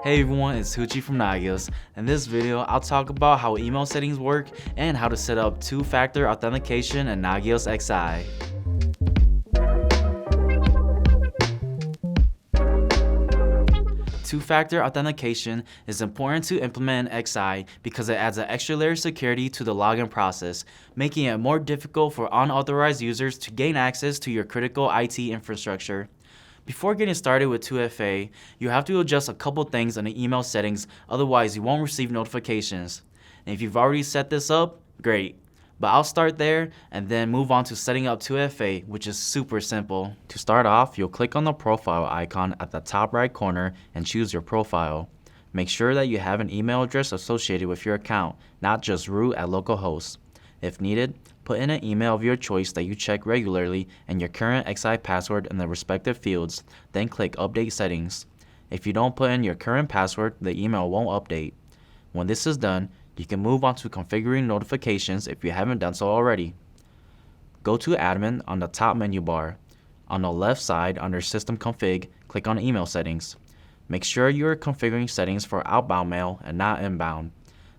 Hey everyone, it's Hoochie from Nagios. In this video, I'll talk about how email settings work and how to set up two-factor authentication in Nagios XI. Two-factor authentication is important to implement in XI because it adds an extra layer of security to the login process, making it more difficult for unauthorized users to gain access to your critical IT infrastructure. Before getting started with 2FA, you have to adjust a couple things in the email settings, otherwise you won't receive notifications. And if you've already set this up, great. But I'll start there and then move on to setting up 2FA, which is super simple. To start off, you'll click on the profile icon at the top right corner and choose your profile. Make sure that you have an email address associated with your account, not just root at localhost. If needed, put in an email of your choice that you check regularly and your current XI password in the respective fields, then click Update Settings. If you don't put in your current password, the email won't update. When this is done, you can move on to configuring notifications if you haven't done so already. Go to Admin on the top menu bar. On the left side under System Config, click on Email Settings. Make sure you are configuring settings for outbound mail and not inbound.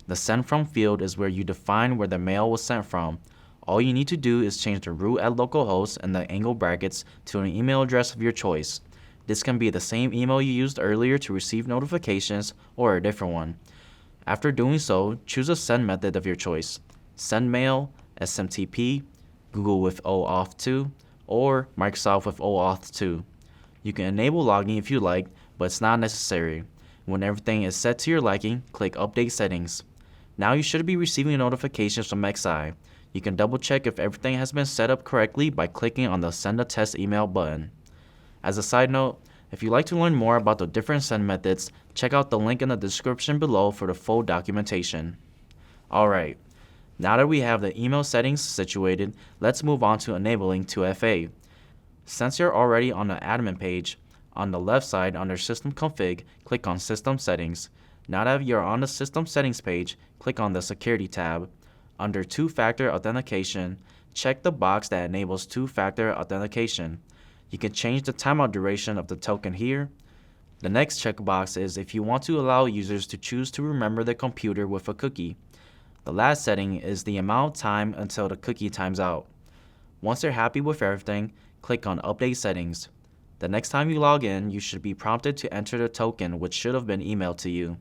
The Send From field is where you define where the mail was sent from. All you need to do is change the root at localhost and the angle brackets to an email address of your choice. This can be the same email you used earlier to receive notifications or a different one. After doing so, choose a send method of your choice: Send Mail, SMTP, Google with OAuth 2, or Microsoft with OAuth 2. You can enable logging if you like, but it's not necessary. When everything is set to your liking, click Update Settings. Now you should be receiving notifications from XI. You can double check if everything has been set up correctly by clicking on the Send a Test Email button. As a side note, if you'd like to learn more about the different send methods, check out the link in the description below for the full documentation. Alright, now that we have the email settings situated, let's move on to enabling 2FA. Since you're already on the admin page, on the left side under System Config, click on System Settings. Now that you're on the System Settings page, click on the Security tab. Under Two-Factor Authentication, check the box that enables two-factor authentication. You can change the timeout duration of the token here. The next checkbox is if you want to allow users to choose to remember the computer with a cookie. The last setting is the amount of time until the cookie times out. Once you're happy with everything, click on Update Settings. The next time you log in, you should be prompted to enter the token, which should have been emailed to you.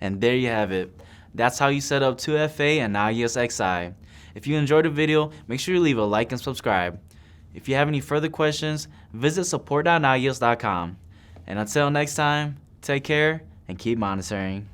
And there you have it. That's how you set up 2FA and Nagios XI. If you enjoyed the video, make sure you leave a like and subscribe. If you have any further questions, visit support.nagios.com. And until next time, take care and keep monitoring.